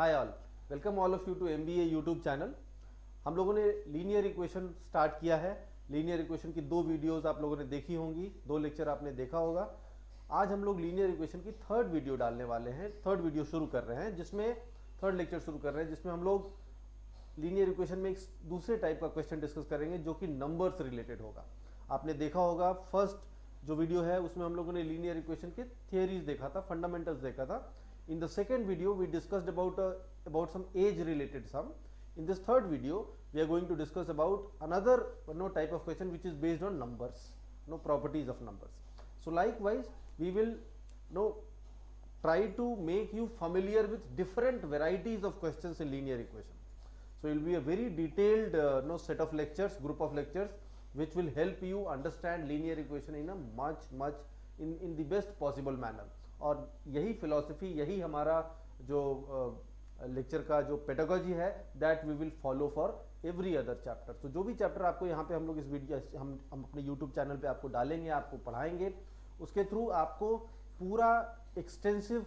Hi all, welcome all of you to MBA YouTube channel. हम लोगों ने linear equation start किया है। लीनियर इक्वेशन की 2 वीडियोस आप लोगों ने देखी होंगी, 2 लेक्चर आपने देखा होगा। आज हम लोग लीनियर इक्वेशन की थर्ड वीडियो डालने वाले हैं, थर्ड वीडियो शुरू कर रहे हैं, जिसमें थर्ड लेक्चर शुरू कर रहे हैं, जिसमें हम लोग लीनियर इक्वेशन में एक दूसरे टाइप का क्वेश्चन डिस्कस करेंगे जो कि नंबर्स रिलेटेड होगा। आपने देखा होगा फर्स्ट जो वीडियो है उसमें हम लोगों ने लीनियर इक्वेशन के थियरीज देखा था, फंडामेंटल्स देखा था। In the second video we discussed about some age related sum. In this third video we are going to discuss about another type of question which is based on numbers, properties of numbers. So likewise we will try to make you familiar with different varieties of questions in linear equation. So it will be a very detailed set of lectures, group of lectures which will help you understand linear equation in a much in the best possible manner. और यही philosophy, यही हमारा जो lecture का जो pedagogy है, that we will follow for every other chapter. तो जो भी चैप्टर आपको यहाँ पे हम लोग इस वीडियो हम अपने यूट्यूब चैनल पे आपको डालेंगे, आपको पढ़ाएंगे, उसके थ्रू आपको पूरा एक्सटेंसिव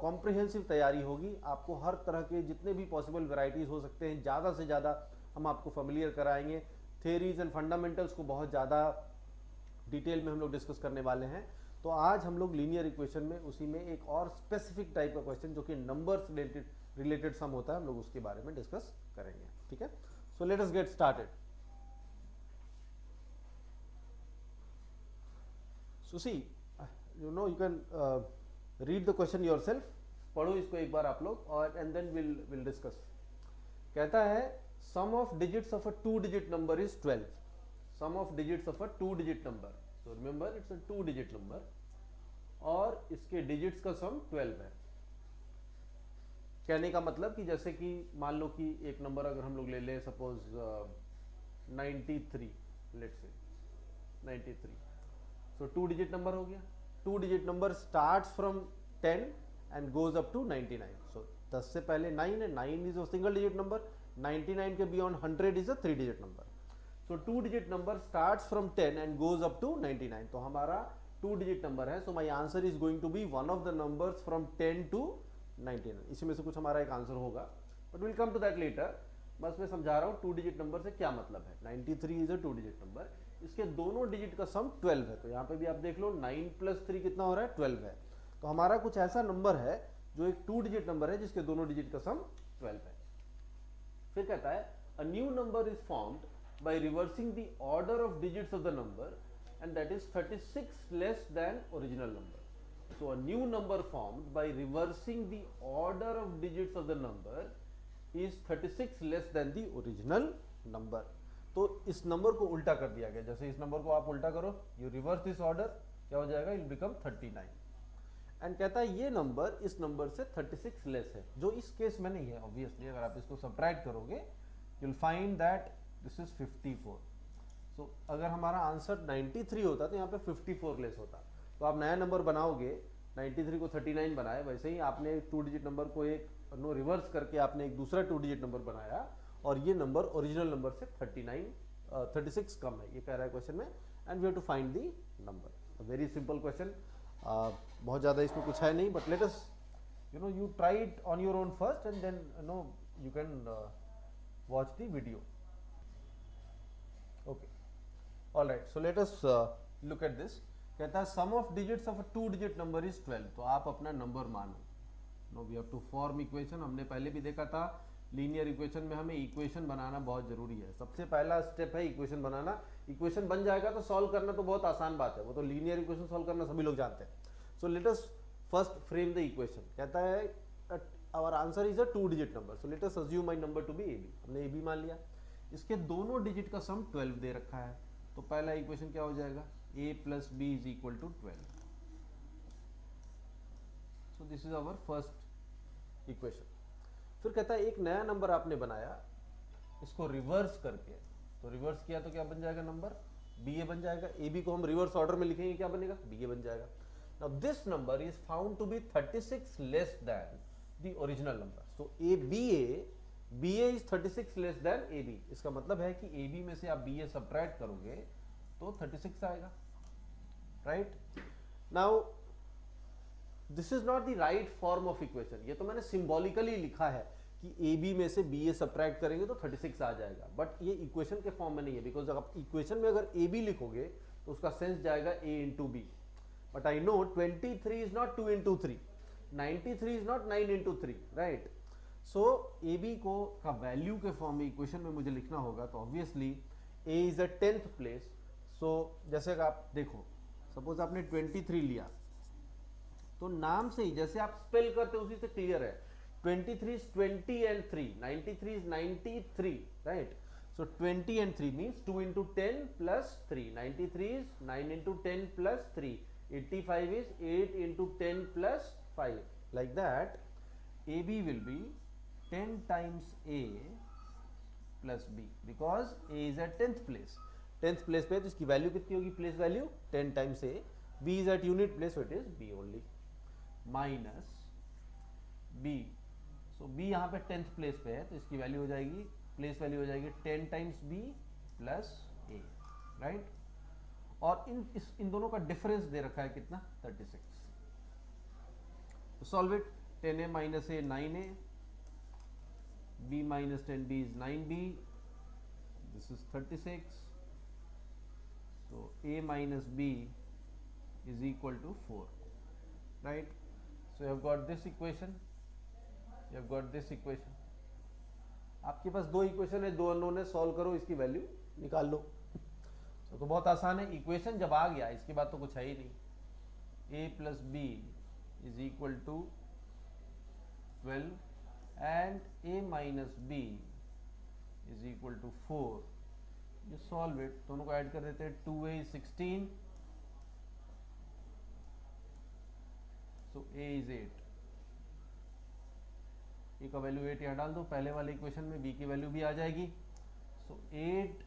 कॉम्प्रिहेंसिव तैयारी होगी। आपको हर तरह के जितने भी पॉसिबल वेराइटीज हो सकते हैं, ज़्यादा से ज़्यादा हम आपको फेमिलियर कराएंगे। थियरीज एंड फंडामेंटल्स को बहुत ज़्यादा डिटेल में हम लोग डिस्कस करने वाले हैं। तो आज हम लोग लीनियर इक्वेशन में उसी में एक और स्पेसिफिक टाइप का क्वेश्चन जो कि नंबर्स रिलेटेड सम होता है, हम लोग उसके बारे में डिस्कस करेंगे। ठीक है, so let us get started. So see you can read the question yourself, पढ़ो इसको एक बार आप लोग, और एंड देन विल डिस्कस। कहता है sum of digits of a 2 digit number is 12। Sum of digits of a 2 digit number, so remember it's a 2 digit number और इसके डिजिट्स का सम 12 है। कहने का मतलब कि जैसे कि मान लो कि एक नंबर अगर हम लोग ले लें, suppose 93, let's say 93, so 2 digit number हो गया। 2 digit number starts from 10 and goes up to 99। So 10 से पहले 9 है, 9 is a single digit number, 99 के beyond 100 is a 3 digit number. So 2 digit number starts from 10 and goes up to 99. तो हमारा 2 digit number है, so my answer is going to be one of the numbers from 10 to 99। इसी में से कुछ हमारा एक आंसर होगा, but we'll come to that later। बस मैं समझा रहा हूँ 2 digit number से क्या मतलब है। 93 is a 2 digit number, इसके दोनों डिजिट का सम 12 है। तो यहाँ पे भी आप देख लो 9 + 3 कितना हो रहा है, 12 है। तो हमारा कुछ ऐसा नंबर है जो एक 2 डिजिट नंबर है जिसके दोनों डिजिट का सम 12 है। फिर कहता है a new number is formed by reversing the order of digits of the number, and that is 36 less than original number. So a new number formed by reversing the order of digits of the number is 36 less than the original number. तो इस number को उल्टा कर दिया गया। जैसे इस number को आप उल्टा करो, यू रिवर्स दिस ऑर्डर, क्या हो जाएगा, इट बिकम 39। एंड कहता है ये नंबर इस नंबर से 36 लेस है, जो इस केस में नहीं है। ऑब्वियसली अगर आप इसको सब्ट्रैक्ट करोगे, you will find that this is 54। सो अगर हमारा आंसर 93 होता तो यहाँ पे 54 लेस होता। तो आप नया नंबर बनाओगे, 93 को 39 बनाए, वैसे ही आपने 2 डिजिट नंबर को एक रिवर्स करके आपने एक दूसरा 2 डिजिट नंबर बनाया, और ये नंबर ओरिजिनल नंबर से 36 कम है, ये कह रहा है क्वेश्चन में। And we have to find the number. Very simple question, बहुत ज़्यादा इसमें कुछ है नहीं, but let us you try it on your own first and then you can watch the video. Okay, all right, so let us look at this. कहता है sum of digits of a 2 digit number is 12। तो आप अपना number मानो। No we have to form equation. हमने पहले भी देखा था लीनियर इक्वेशन में हमें इक्वेशन बनाना बहुत जरूरी है। सबसे पहला स्टेप है इक्वेशन बनाना। इक्वेशन बन जाएगा तो सॉल्व करना तो बहुत आसान बात है, वो तो लीनियर इक्वेशन सॉल्व करना सभी लोग जानते हैं। So let us first frame the equation. कहता है our answer is a 2 digit number, so let us assume my number to be AB। हमने AB मान लिया, इसके दोनों डिजिट का सम 12 दे रखा है। तो पहला इक्वेशन क्या हो जाएगा, A + B = 12। So this is our first equation. फिर कहता है एक नया नंबर आपने बनाया, इसको रिवर्स करके। तो रिवर्स किया तो क्या बन जाएगा, नंबर BA बन जाएगा। AB को हम रिवर्स ऑर्डर में लिखेंगे, क्या बनेगा, BA बन जाएगा। Now this number is found to be 36 less than the original number. So BA is 36 less than AB। इसका मतलब है कि AB में से आप BA सब्ट्रैक्ट करोगे तो 36 आएगा, right. Now this is not the right form of equation, ये तो मैंने सिंबॉलिकली लिखा है कि ए बी में से बी ए सब्ट्रैक्ट करेंगे तो 36 आ जाएगा, बट ये इक्वेशन के फॉर्म में नहीं है, बिकॉज आप इक्वेशन में अगर ए बी लिखोगे तो उसका सेंस जाएगा A into B, but I know 23 is not 2 into 3, 93 is not 9 into 3, right. So A B को का वैल्यू के फॉर्म में इक्वेशन में मुझे लिखना होगा, तो obviously A is a 10th place. So जैसे कि आप देखो, सपोज आपने 23 लिया, तो नाम से ही जैसे आप स्पेल करते उसी से क्लियर है, 23 is 20 and 3, 93 is 93, right? So 20 and 3 means 2 into 10 plus 3, 93 is 9 into 10 plus 3, 85 is 8 into 10 plus 5, like that AB will be 10 times A plus B, because A is at 10th place, 10th place पे तो इसकी value कितनी होगी, place value 10 times A, B is at unit place, so it is B only, minus B, so B यहाँ पे 10th place पे है तो इसकी वैल्यू हो जाएगी, प्लेस वैल्यू हो जाएगी 10 times B plus A, right. और इन दोनों का डिफरेंस दे रखा है कितना, 36। Solve it, 10A minus A 9A, B minus 10B is 9B, this is 36, so A minus B is equal to 4, right? So you have got this equation, you have got this equation, आपके पास दो equation है, दो unknown है, solve करो, इसकी value निकाल लो। तो बहुत आसान है, इक्वेशन जब आ गया इसके बाद तो कुछ है ही नहीं। A plus B is equal to 12 and A minus B is equal to 4, you solve it, दोनों को ऐड कर देते हैं, 2A is 16, so A is 8, ए का वैल्यू 8 यहाँ डाल दो, पहले वाले इक्वेशन में B की वैल्यू भी आ जाएगी, सो 8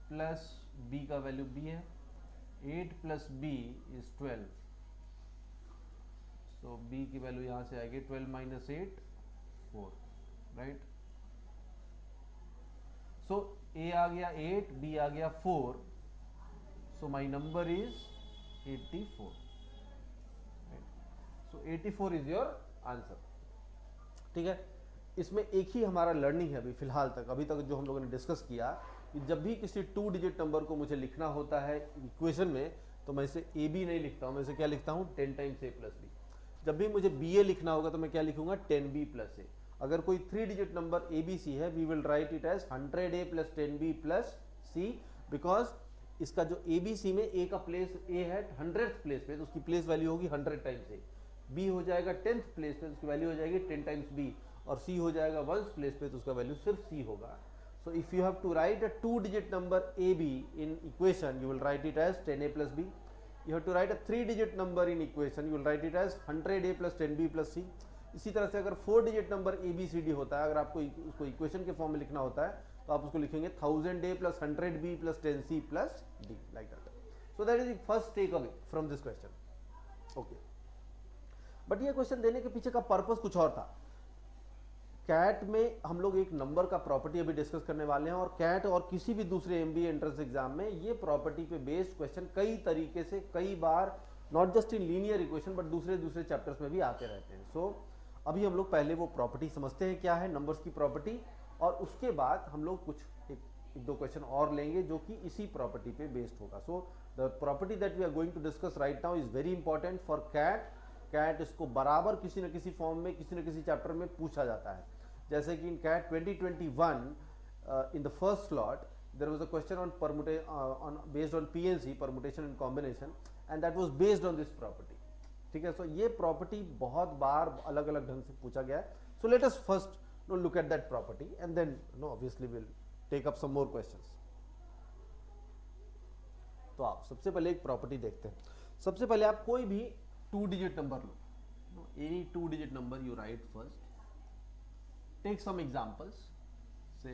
प्लस B का वैल्यू B है, 8 plus B is 12, so B की वैल्यू यहाँ से आएगी 12 माइनस 8 4, राइट। सो A आ गया 8, B आ गया 4, so my number is 84, so 84 is your answer, ठीक है। इसमें एक ही हमारा लर्निंग है अभी फिलहाल तक, अभी तक जो हम लोगों ने डिस्कस किया कि जब भी किसी 2 डिजिट नंबर को मुझे लिखना होता है इक्वेशन में, तो मैं इसे ए बी नहीं लिखता हूँ, मैं इसे क्या लिखता हूँ, 10 टाइम्स ए प्लस बी। जब भी मुझे बी ए लिखना होगा तो मैं क्या लिखूंगा, 10b प्लस ए। अगर कोई 3 digit number A B C है, we will write it as 100a plus 10b plus C, because इसका जो ए बी सी में ए का प्लेस ए है 100th प्लेस पे, तो उसकी प्लेस वैल्यू होगी 100 टाइम्स ए। बी हो जाएगा 10th प्लेस पे, तो उसकी वैल्यू हो जाएगी 10 टाइम्स बी, और सी हो जाएगा 1st प्लेस पे, तो उसका वैल्यू सिर्फ सी होगा। So if you have to write a 2 digit number A B in equation, you will write it as 10a plus B. You have to write a 3 digit number in equation, you will write it as 100a plus 10b plus C. इसी तरह से अगर 4 digit number A B C D होता है, अगर आपको उसको equation के फॉर्म में लिखना होता है, तो आप उसको लिखेंगे 1000a plus 100b plus 10c plus d, like that. So that is the first take away from this question, okay. But ये क्वेश्चन देने के पीछे का पर्पस कुछ और था। कैट में हम लोग एक नंबर का प्रॉपर्टी अभी डिस्कस करने वाले हैं, और कैट और किसी भी दूसरे एमबीए एंट्रेंस एग्जाम में ये प्रॉपर्टी पे बेस्ड क्वेश्चन कई तरीके से कई बार, not just in linear equation but दूसरे दूसरे चैप्टर्स में भी आते रहते हैं। सो अभी हम लोग पहले वो प्रॉपर्टी समझते हैं क्या है नंबर्स की प्रॉपर्टी, और उसके बाद हम लोग कुछ एक दो क्वेश्चन और लेंगे जो कि इसी प्रॉपर्टी पे बेस्ड होगा। So the property that we are going to discuss right now is very important for CAT. CAT इसको बराबर किसी न किसी फॉर्म में किसी न किसी चैप्टर में पूछा जाता है। जैसे कि in CAT 2021 in the first slot there was a question on based on PNC, permutation and combination, and that was based on this property, ठीक है। सो ये प्रॉपर्टी बहुत बार अलग अलग ढंग से पूछा गया है। So let us first look at that property and then obviously will take up some more questions. तो आप सबसे पहले एक प्रॉपर्टी देखते हैं। सबसे पहले आप कोई भी 2 डिजिट नंबर लो, any 2 digit number you write first. Take some examples, say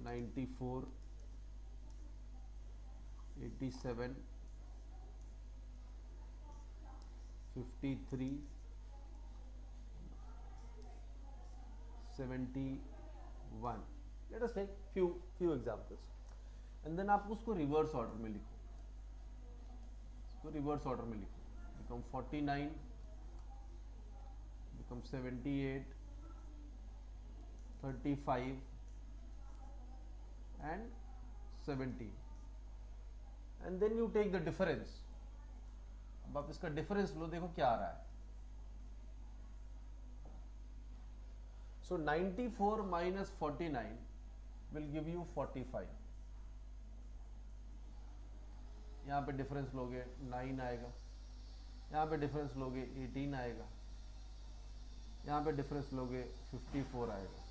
94, 87, 53, 71। Let us take few examples and then आप उसको रिवर्स ऑर्डर में लिखो, इसको रिवर्स ऑर्डर में लिखो, become 49, becomes 78, 35 and 70, and then you take the difference. अब आप इसका डिफरेंस लो, देखो क्या आ रहा है. So 94 minus 49 will give you 45. यहाँ पे डिफरेंस लोगे 9 आएगा, यहाँ पे डिफरेंस लोगे 18 आएगा, यहाँ पे डिफरेंस लोगे 54 आएगा.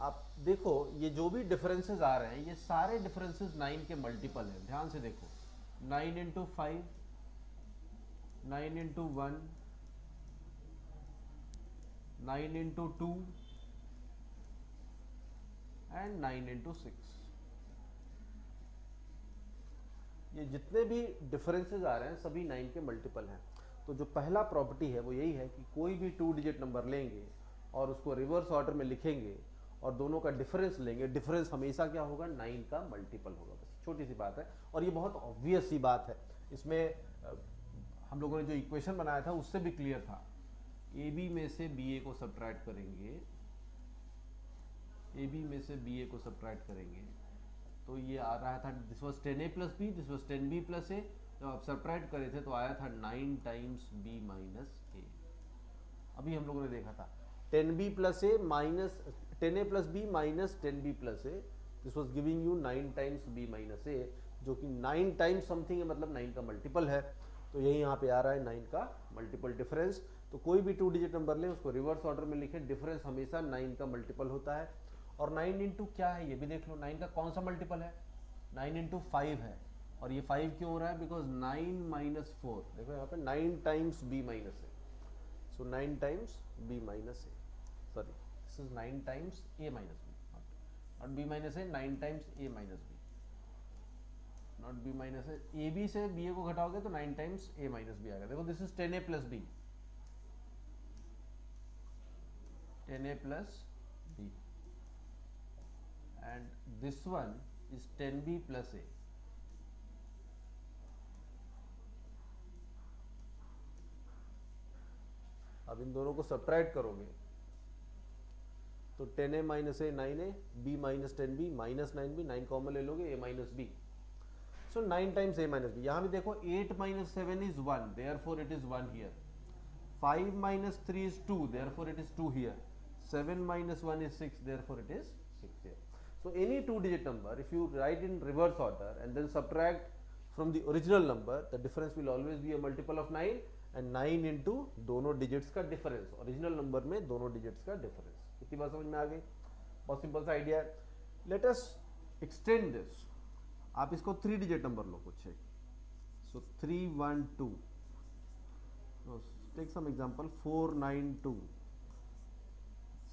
आप देखो ये जो भी डिफरेंसेस आ रहे हैं ये सारे डिफरेंसेस 9 के मल्टीपल हैं. ध्यान से देखो, 9 into 5, 9 into 1, 9 into 2 and 9 into 6. ये जितने भी डिफरेंसेस आ रहे हैं सभी 9 के मल्टीपल हैं. तो जो पहला प्रॉपर्टी है वो यही है कि कोई भी 2 डिजिट नंबर लेंगे और उसको रिवर्स ऑर्डर में लिखेंगे और दोनों का डिफरेंस लेंगे, डिफरेंस हमेशा क्या होगा, 9 का मल्टीपल होगा. बस छोटी सी बात है और ये बहुत ऑब्वियस सी बात है. इसमें हम लोगों ने जो इक्वेशन बनाया था उससे भी क्लियर था. ए बी में से बी ए को सब्ट्रैक्ट करेंगे, ए बी में से बी ए को सब्ट्रैक्ट करेंगे तो ये आ रहा था, this was 10a plus B, this was 10b plus A. जब आप सब्ट्रैक्ट करे थे तो आया था 9 टाइम्स b माइनस ए. अभी हम लोगों ने देखा था 10b plus A minus 10a plus B minus 10b plus A. This was giving you 9 times b minus A, जो कि 9 टाइम्स समथिंग है, मतलब 9 का मल्टीपल है. तो यही यहाँ पे आ रहा है 9 का मल्टीपल डिफरेंस. तो कोई भी 2 डिजिट नंबर ले उसको रिवर्स ऑर्डर में लिखे, डिफरेंस हमेशा 9 का मल्टीपल होता है. और 9 इंटू क्या है ये भी देख लो, 9 का कौन सा मल्टीपल है, 9 इंटू 5 है. और ये 5 क्यों हो रहा है, बिकॉज 9 माइनस 4, देखो यहाँ पे 9 times b minus A. So 9 times b minus A, sorry this is 9 times a minus b, not b minus A, 9 times a minus b, not b minus A. A B से B A को घटाओगे तो 9 times a minus b आएगा. देखो this is 10a plus b, 10a plus b, and this one is 10b plus a. अब इन दोनों को subtract करोगे तो 10a माइनस ए 9a, b minus 10b minus 9b, 9 common ले लोगे a minus b. So 9 times a minus b. यहाँ भी देखो 8 minus 7 is 1, therefore it is 1 here. 5 minus 3 is 2, therefore it is 2 here. 7 minus 1 is 6, therefore it is 6 here. So any 2 digit number, if you write in reverse order and then subtract from the original number, the difference will always be a multiple of 9 and 9 into दोनों digits का difference, original number में दोनों digits का difference. कितनी बात समझ में आ गई? बहुत सिंपल सा आइडिया है. Let us extend this. आप इसको 3 digit number लो कुछ है. So 312. So take some example. 492.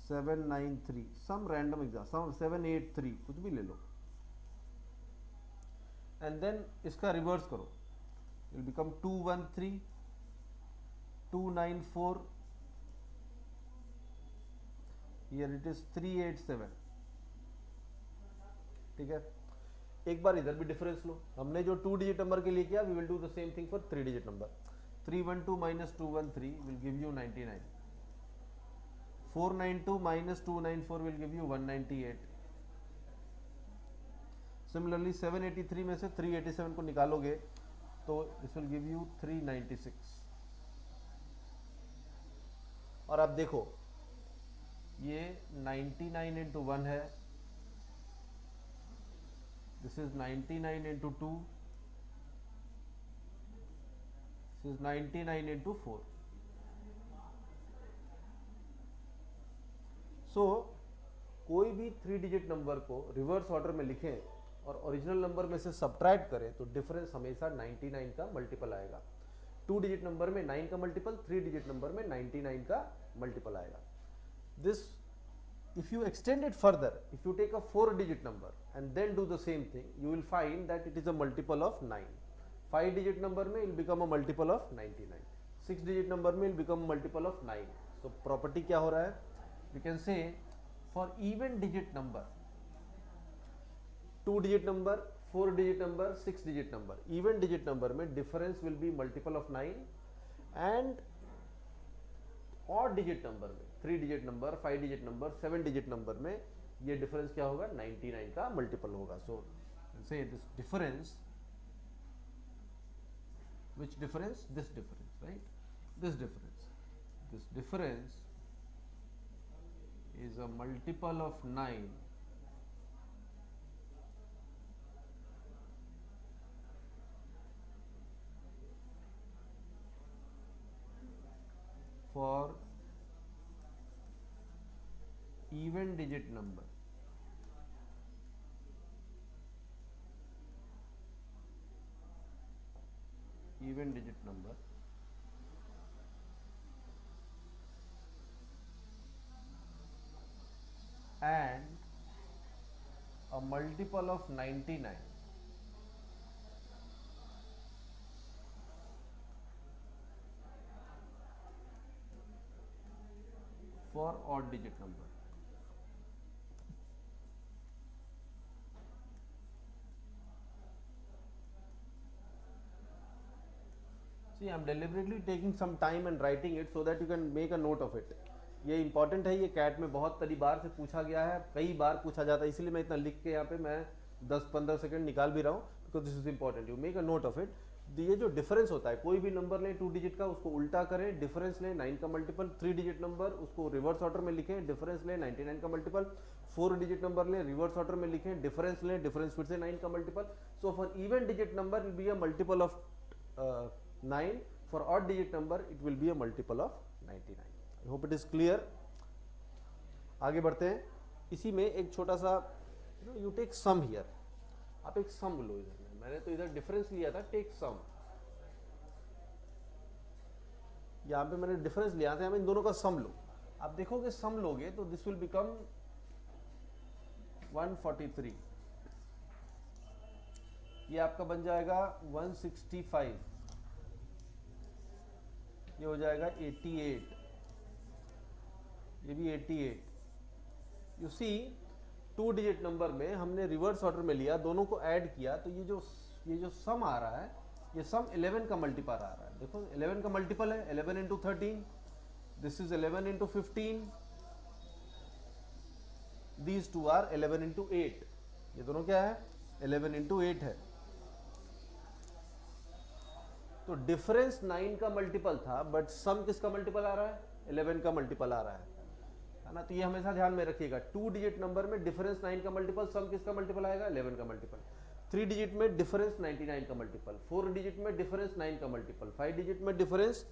793, some random example, some 783, कुछ भी ले लो. And then इसका रिवर्स करो, it will become 213, 294, here it is 387. ठीक है. एक बार इधर भी डिफरेंस लो. हमने जो 2 डिजिट नंबर के लिए किया, we will do the same thing for 3 digit number. 312 minus 213 will give you 99. 492 minus 294 will give you 198. Similarly 783 में से 387 को निकालोगे तो this will give you 396. और आप देखो ये 99 into 1 है, this is 99 into 2, this is 99 into 4. सो कोई भी 3 डिजिट नंबर को रिवर्स ऑर्डर में लिखें और ओरिजिनल नंबर में से सब्ट्रैक्ट करें तो डिफरेंस हमेशा 99 का मल्टीपल आएगा. 2 डिजिट नंबर में 9 का मल्टीपल, 3 डिजिट नंबर में 99 का मल्टीपल आएगा. This if you extend it further, if you take a 4 digit number and then do the same thing, you will find that it is a multiple of 9. 5 digit number में it will become a multiple of 99. 6 digit number में it will become a multiple of 9. So property क्या हो रहा है? We can say for even digit number, 2 digit number, 4 digit number, 6 digit number, even digit number में difference will be multiple of 9 and odd digit number में 3 digit number, 5 digit number, 7 digit number में ये difference क्या होगा, 99 का multiple होगा. सो से this difference, which difference, this difference, right, this difference is a multiple of 9 for even digit number. Even digit number and a multiple of 99 for odd digit number. See, I am deliberately taking some time and writing it so that you can make a note of it. ये important है, ये cat में बहुत तरी बार से पूछा गया है, कई बार पूछा जाता है, इसलिए मैं इतना लिख के यहाँ पे मैं 10-15 सेकंड निकाल भी रहा हूँ, because this is important, you make a note of it. ये जो डिफरेंस होता है, कोई भी नंबर लें 2 डिजिट का, उसको उल्टा करें, डिफरेंस लें 9 का मल्टीपल, 3 डिजिट नंबर उसको रिवर्स ऑर्डर में लिखें, डिफरेंस लें 99 का मल्टीपल, 4 डिजिट नंबर लें रिवर्स ऑर्डर में लिखें, डिफरेंस लें, डिफरेंस फिर से 9 का multiple. So for even digit number will be a multiple of 9, for odd digit number it will be a multiple of 99. I hope it is clear. आगे बढ़ते हैं. इसी में एक छोटा सा you take sum here. आप एक sum लो इधर में, मैंने तो इधर डिफरेंस लिया था, take sum. यहाँ पे मैंने डिफरेंस लिया था, यहाँ इन दोनों का सम लो. आप देखोगे सम लोगे तो दिस विल बिकम 143. ये आपका बन जाएगा 165. ये हो जाएगा 88, ये भी 88. यू सी 2 डिजिट नंबर में हमने रिवर्स ऑर्डर में लिया, दोनों को ऐड किया, तो ये जो सम आ रहा है, ये सम 11 का मल्टीपल आ रहा है. देखो 11 का मल्टीपल है, 11 into 13, this is 11 into 15, these two are 11 into 8. ये दोनों क्या है, 11 इंटू 8 है. तो डिफरेंस 9 का मल्टीपल था, बट सम किसका मल्टीपल आ रहा है, 11 का मल्टीपल आ रहा है ना. तो ये हमेशा ध्यान में रखिएगा, 2 डिजिट नंबर में डिफरेंस 9 का मल्टीपल, सम किसका मल्टीपल आएगा, 11 का मल्टीपल. 3 डिजिट में डिफरेंस 99 का मल्टीपल, 4 डिजिट में डिफरेंस 9 का मल्टीपल, 5 डिजिट में डिफरेंस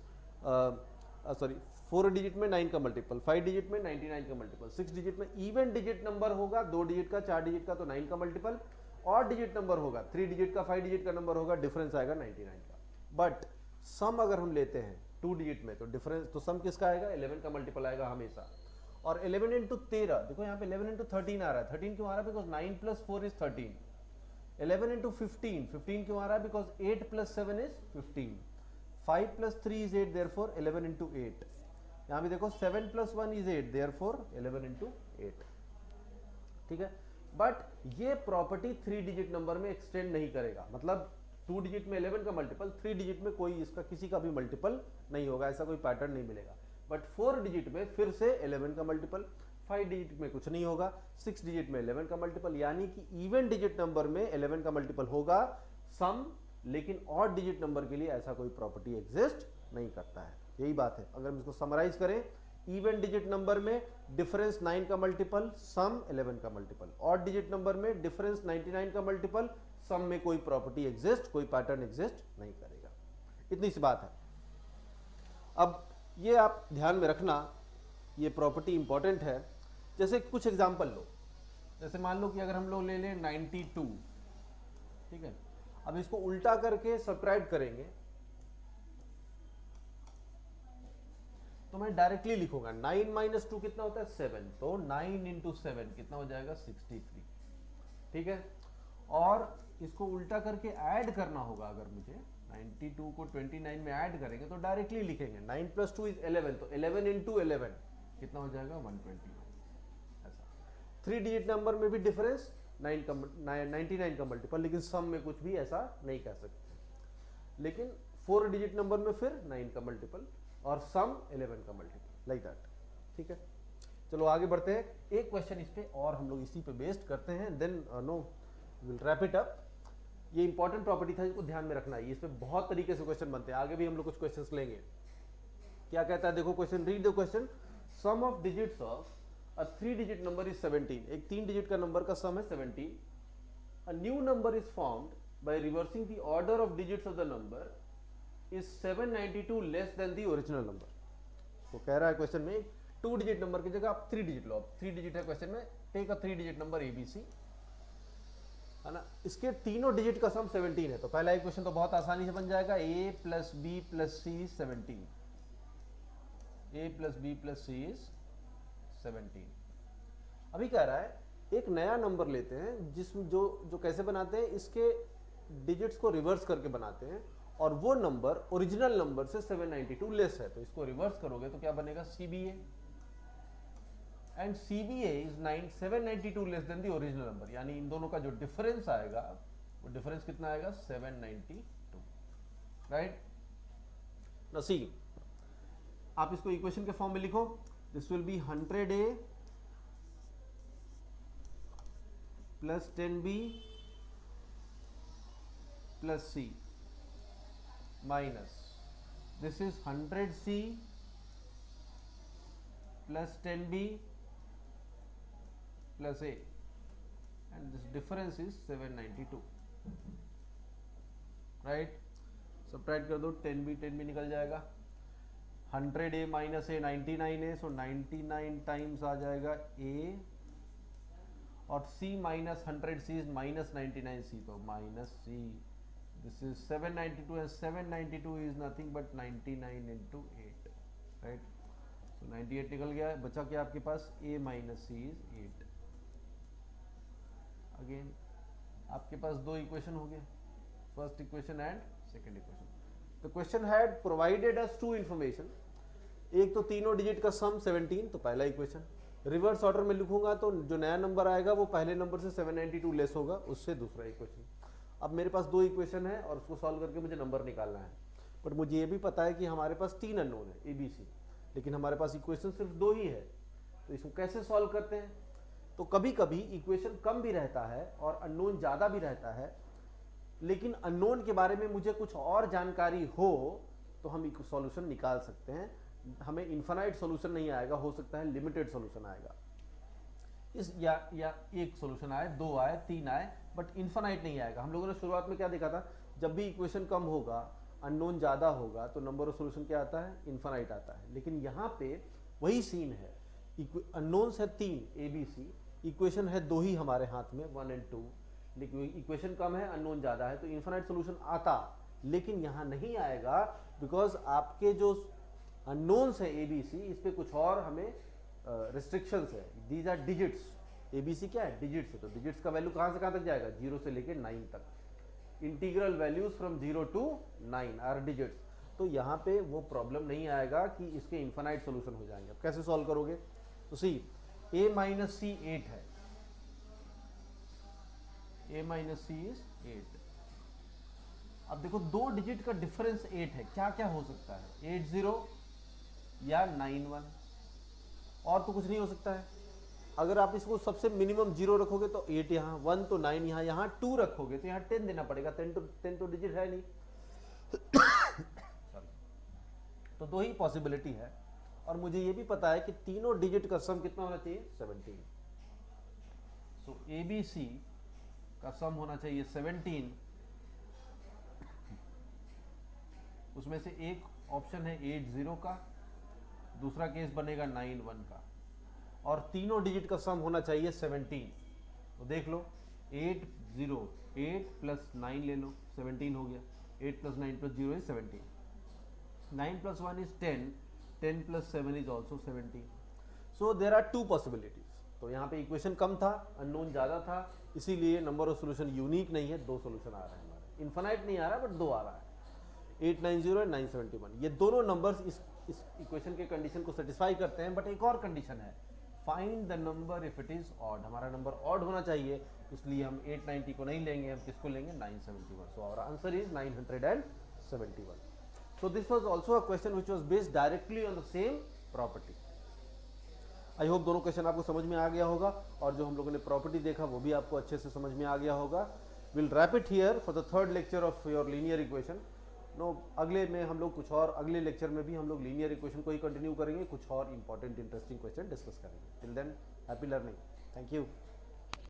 4 डिजिट में 9 का मल्टीपल, 5 डिजिट में 99 का मल्टीपल, 6 डिजिट में इवन डिजिट नंबर होगा 2 डिजिट का, 4 डिजिट का तो 9 का मल्टीपल, और डिजिट नंबर होगा 3 डिजिट का, 5 डिजिट का नंबर होगा, डिफरेंस आएगा 99 का. बट सम अगर हम लेते हैं 2 डिजिट में तो डिफरेंस, तो सम किसका आएगा, 11 का मल्टीपल आएगा हमेशा. और 11 इंटू 13, देखो यहाँ पे 11 इंटू 13 आ रहा है. 13 क्यों आ रहा है, बिकॉज 9 प्लस 4 इज 13. 11 इंटू 15, 15 क्यों आ रहा है, because 8 plus 7 is 15. 5 plus 3 is 8, therefore 11 into 8. यहाँ भी देखो 7 प्लस 1 इज 8, देयरफॉर 11 इंटू 8. ठीक है. बट ये प्रॉपर्टी 3 डिजिट नंबर में एक्सटेंड नहीं करेगा, मतलब 2 डिजिट में 11 का मल्टीपल, 3 डिजिट में कोई इसका किसी का भी मल्टीपल नहीं होगा, ऐसा कोई पैटर्न नहीं मिलेगा. बट 4 डिजिट में फिर से 11 का मल्टीपल, 5 डिजिट में कुछ नहीं होगा, 6 डिजिट में 11 का मल्टीपल, यानी कि इवन डिजिट नंबर में 11 का मल्टीपल होगा सम, लेकिन ऑड डिजिट नंबर के लिए ऐसा कोई प्रॉपर्टी एग्जिस्ट नहीं करता है. यही बात है. अगर हम इसको समराइज करें, इवन डिजिट नंबर में डिफरेंस 9 का मल्टीपल, सम 11 का मल्टीपल. ऑड डिजिट नंबर में डिफरेंस 99 का मल्टीपल, सम में कोई प्रॉपर्टी एग्जिस्ट, कोई पैटर्न एग्जिस्ट नहीं करेगा. इतनी सी बात है. अब ये आप ध्यान में रखना, ये प्रॉपर्टी इंपॉर्टेंट है. जैसे कुछ एग्जांपल लो, जैसे मान लो कि अगर हम लोग ले लें 92, ठीक है. अब इसको उल्टा करके सब्ट्रैक्ट करेंगे तो मैं डायरेक्टली लिखूंगा 9 माइनस 2 कितना होता है, 7. तो 9 इंटू 7 कितना हो जाएगा, 63. ठीक है. और इसको उल्टा करके ऐड करना होगा, अगर मुझे 92 को 29 में ऐड करेंगे तो डायरेक्टली लिखेंगे 9 प्लस 2 इज 11, तो 11 इंटू 11 कितना हो जाएगा, 120. ऐसा 3 डिजिट नंबर में भी डिफरेंस 99 का मल्टीपल, लेकिन सम में कुछ भी ऐसा नहीं कह सकते. लेकिन 4 डिजिट नंबर में फिर 9 का मल्टीपल और सम 11 का मल्टीपल, लाइक दैट। ठीक है, चलो आगे बढ़ते हैं। एक क्वेश्चन इस पे और हम लोग इसी पे बेस्ड करते हैं, then no will wrap it up. ये इंपॉर्टेंट प्रॉपर्टी था, इसको ध्यान में रखना है। इस पे बहुत तरीके से क्वेश्चन बनते हैं, आगे भी हम लोग कुछ क्वेश्चंस लेंगे। क्या कहता है देखो question, read the question. Sum of digits of a 3 digit number is 17। एक 3 डिजिट का नंबर का सम है 17। A new number is formed by reversing the order of digits of the number is 792 less than the original number. तो कह रहा है question में 2 digit number की जगह आप 3 डिजिट लो। अब 3 डिजिट है क्वेश्चन में, take a 3 digit number ABC, है ना। इसके तीनों डिजिट का सम 17 है। तो पहला एक क्वेश्चन तो बहुत आसानी से बन जाएगा, A plus B plus C 17। A plus B plus C is 17। अभी कह रहा है एक नया नंबर लेते हैं जिसमें जो कैसे बनाते हैं, इसके डिजिट्स को रिवर्स करके बनाते हैं और वो नंबर ओरिजिनल नंबर से 792 लेस है। तो इसको रिवर्स करोगे तो क्या बनेगा, CBA, and CBA is 792 less than the original number, यानी इन दोनों का जो डिफरेंस आएगा वो डिफरेंस कितना आएगा, 792, राइट ना। सी, आप इसको इक्वेशन के फॉर्म में लिखो, this will be 100A plus 10B plus C minus this is 100C plus 10B plus A, and this difference is 792, right? subtract कर दो, 10B निकल जाएगा। 100A माइनस A 99 है, सो 99 टाइम्स आ जाएगा A, और C minus 100C is minus 99C, तो minus C, this is 792 and 792 is nothing but 99 into 8, right. So 98 निकल गया, बचा क्या आपके पास, A minus C is 8। Again आपके पास दो इक्वेशन हो गए, first equation and second equation. The question had provided us two information, एक तो तीनों डिजिट का सम 17, तो पहला इक्वेशन। रिवर्स ऑर्डर में लिखूंगा तो जो नया नंबर आएगा वो पहले नंबर से 792 लेस होगा, उससे दूसरा इक्वेशन। अब मेरे पास दो इक्वेशन है और उसको सॉल्व करके मुझे नंबर निकालना है, बट मुझे ये भी पता है कि हमारे पास 3 अननोन है ABC, लेकिन हमारे पास इक्वेशन सिर्फ 2 ही है। तो इसको कैसे सॉल्व करते हैं, तो कभी कभी इक्वेशन कम भी रहता है और अननोन ज़्यादा भी रहता है, लेकिन अननोन के बारे में मुझे कुछ और जानकारी हो तो हम एक सॉल्यूशन निकाल सकते हैं। हमें इन्फिनाइट सॉल्यूशन नहीं आएगा, हो सकता है लिमिटेड सॉल्यूशन आएगा। या एक सॉल्यूशन आए, 2 आए, 3 आए, बट इन्फिनाइट नहीं आएगा। हम लोगों ने शुरुआत में क्या देखा था, जब भी इक्वेशन कम होगा, अननोन ज़्यादा होगा, तो नंबर ऑफ सॉल्यूशन क्या आता है, इन्फिनाइट आता है। लेकिन यहाँ पे वही सीन है, अननोन्स है 3 ABC, इक्वेशन है 2 ही हमारे हाथ में, 1 and 2, लेकिन इक्वेशन कम है, अननोन ज़्यादा है, तो इन्फिनाइट सॉल्यूशन आता, लेकिन यहाँ नहीं आएगा, बिकॉज आपके जो अननोन्स है ABC, इस पे कुछ और हमें रिस्ट्रिक्शंस है। दीज आर डिजिट्स, ABC क्या है, डिजिट्स है, तो डिजिट्स का वैल्यू कहाँ से कहाँ तक जाएगा, 0 से लेकर 9 तक। Integral values from 0 to 9 are digits. तो यहाँ पे वो प्रॉब्लम नहीं आएगा कि इसके इन्फिनाइट सॉल्यूशन हो जाएंगे। अब कैसे सॉल्व करोगे, तो सी A माइनस C 8 है, A माइनस C इज 8। अब देखो 2 डिजिट का डिफरेंस 8 है, क्या क्या हो सकता है, 80 या 91, और तो कुछ नहीं हो सकता है। अगर आप इसको सबसे मिनिमम 0 रखोगे तो 8 यहाँ, 1 तो 9 यहाँ, यहाँ 2 रखोगे तो यहाँ 10 देना पड़ेगा, 10 तो डिजिट है नहीं। तो 2 ही पॉसिबिलिटी है, और मुझे ये भी पता है कि तीनों डिजिट का सम कितना होना चाहिए, 17। सो ABC का सम होना चाहिए 17। उसमें से एक ऑप्शन है 80 का, दूसरा केस बनेगा 91 का, और तीनों डिजिट का सम होना चाहिए 17। तो देख लो, 8 प्लस 9 ले लो, 17 हो गया। 8 plus 9 plus 0 is 17, 9 plus 1 is 10, 10 plus 7 is also 17। So there are 2 possibilities. तो यहाँ पे इक्वेशन कम था, अननोन ज़्यादा था, इसीलिए नंबर ऑफ सोल्यूशन यूनिक नहीं है, 2 सोल्यूशन आ रहे हैं हमारे, इन्फिनाइट नहीं आ रहा बट 2 आ रहा है, 890 और 971। ये दोनों नंबर्स इस इक्वेशन के कंडीशन को सेटिस्फाई करते हैं, बट एक और कंडीशन है, find the number if it is odd. हमारा नंबर ऑड होना चाहिए, इसलिए हम 890 को नहीं लेंगे, हम किसको लेंगे, 971। So our answer is 971। So this was also a question which was based directly on the same property. I hope दोनों क्वेश्चन आपको समझ में आ गया होगा और जो हम लोगों ने प्रॉपर्टी देखा वो भी आपको अच्छे से समझ में आ गया होगा. Will wrap it here for the third lecture of your linear equation. No, अगले में हम लोग कुछ और, अगले लेक्चर में भी हम लोग लीनियर इक्वेशन को ही कंटिन्यू करेंगे, कुछ और इंपॉर्टेंट इंटरेस्टिंग क्वेश्चन डिस्कस करेंगे. Till then, happy learning. Thank you.